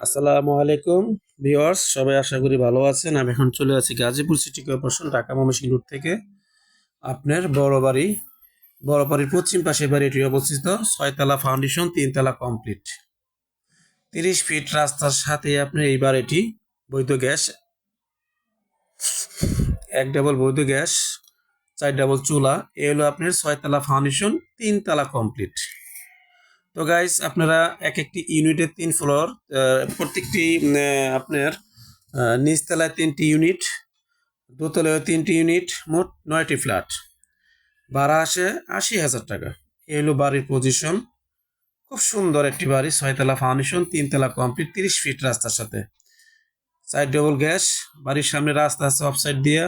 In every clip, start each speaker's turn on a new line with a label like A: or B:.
A: আসসালামু আলাইকুম ভিউয়ার্স, সবাই আশা করি ভালো আছেন। আমি এখন চলে আছি Gazipur city corporation, Dhaka Mymensingh route থেকে। আপনার বড় বাড়ির পশ্চিম পাশে বাড়িটি অবস্থিত। 6 তলা ফাউন্ডেশন, 3 তলা কমপ্লিট, 30 ফিট রাস্তার সাথে আপনার এই বাড়িটি। বৈধ গ্যাস, 1 ডাবল বৈধ গ্যাস, 4 ডাবল চুলা। এ হলো আপনার 6 তলা ফাউন্ডেশন, 3 তলা কমপ্লিট। তো গাইস, আপনারা এক একটি ইউনিটের 3 ফ্লোর, প্রত্যেকটি আপনার নিচতলায় 3টি ইউনিট, দোতলায় 3টি ইউনিট, মোট 9টি ফ্ল্যাট। ভাড়া আসে 80,000 টাকা। এই হলো বাড়ির পজিশন। খুব সুন্দর একটি বাড়ি, 6 তলা ফাউন্ডেশন, 3 তলা কমপ্লিট, 30 ফিট রাস্তার সাথে, 4 ডাবল গ্যাস। বাড়ির সামনে রাস্তা আছে অফ সাইড দিয়ে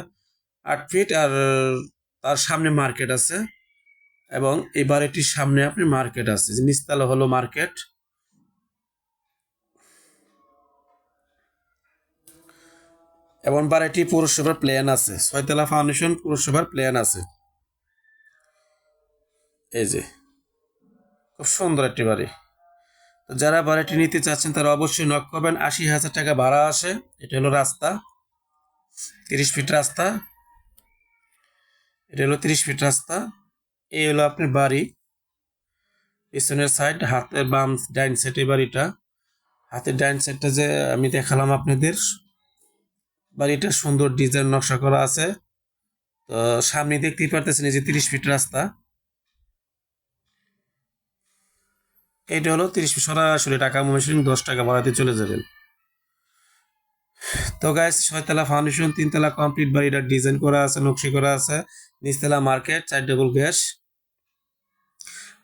A: 8 ফিট, আর তার সামনে মার্কেট আছে। এবং এই বাড়িটির সামনে আপনি মার্কেট আছে, যে নিচতলা হলো মার্কেট। এবং বাড়িটি পৌরসভার প্ল্যান আছে, 6 তলা ফাউন্ডেশন পৌরসভার প্ল্যান আছে। এই যে খুব সুন্দর একটি বাড়ি। তো যারা বাড়িটি নিতে চাচ্ছেন তারা অবশ্যই নক করবেন। 80,000 টাকা ভাড়া আসে। এটা হলো রাস্তা, 30 ফিট রাস্তা। এটা হলো 30 ফিট রাস্তা। এই হলো আপনার বাড়ি, পিছনের সাইড, হাতের বাম ডাইন সাইডে বাড়িটা। হাতের ডাইন সাইডটা যে আমি দেখালাম আপনাদের, বাড়িটা সুন্দর ডিজাইন নকশা করা আছে। তো সামনে দেখতেই পারতেছেন এই যে 30 ফিট রাস্তা। এইটা হলো 30 ফিট, সরাসরি ঢাকা ময়মনসিংহ 10 টাকা ভাড়াতে চলে যাবেন। তো গাইস, 6 তলা ফাউন্ডেশন, 3 তলা কমপ্লিট, বাড়িটা ডিজাইন করা আছে, নকশি করা আছে। নিচতলা মার্কেট, 4 ডাবল গ্যাস,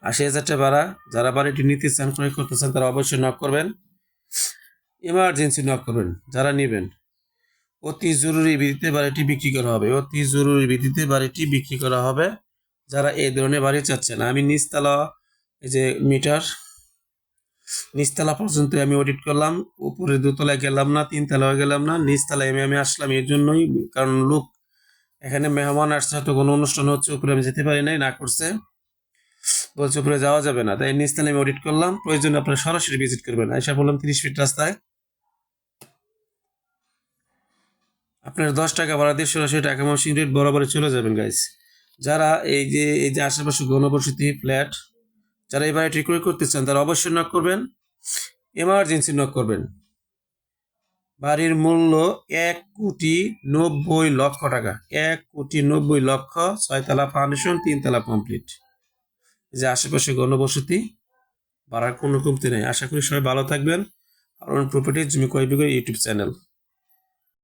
A: 80,000 টাকা ভাড়া। যারা বাড়িটি নিতে চান, ক্রয় করতে চান, তারা অবশ্যই নক করবেন। ইমার্জেন্সি নক করবেন যারা নেবেন। অতি জরুরি ভিত্তিতে বাড়িটি বিক্রি করা হবে, অতি জরুরি ভিত্তিতে বাড়িটি বিক্রি করা হবে। যারা এই ধরনের বাড়ি চাচ্ছেন, আমি নিচতলা, এই যে মিটার, নিচতলা পর্যন্ত আমি অডিট করলাম, উপরে দোতলায় গেলাম না, 3 তলায় গেলাম না, নিচতলায় আমি আসলাম এর জন্যই, কারণ লোক এখানে মেহমান আসছে, হয়তো কোনো অনুষ্ঠান হচ্ছে, উপরে আমি যেতে পারি নাই, না করছে, বলছে উপরে যাওয়া যাবে না, তাই নিচতলায় আমি অডিট করলাম। প্রয়োজনে আপনারা সরাসরি ভিজিট করবেন। আইসা বললাম 30 ফিট রাস্তায় আপনার 10 টাকা ভাড়া দিয়ে সরাসরি ঢাকা ময়মনসিংহ রেট বরাবরে চলে যাবেন গাইস। যারা এই যে আশেপাশে ঘনবসতি ফ্ল্যাট, যারা এই বাড়িটি ক্রয় করতে চান, তারা অবশ্যই নক করবেন, এমার্জেন্সি নক করবেন। বাড়ির মূল্য 1,90,00,000 টাকা, 1,90,00,000। 6 তলা ফাউন্ডেশন, 3 তলা কমপ্লিট। যে আশেপাশে ঘনবসতি, ভাড়ার কোনো কমতি নেই। আশা করি সবাই ভালো থাকবেন। আর প্রপার্টি জমি ক্রয় বিক্রয় ইউটিউব চ্যানেল।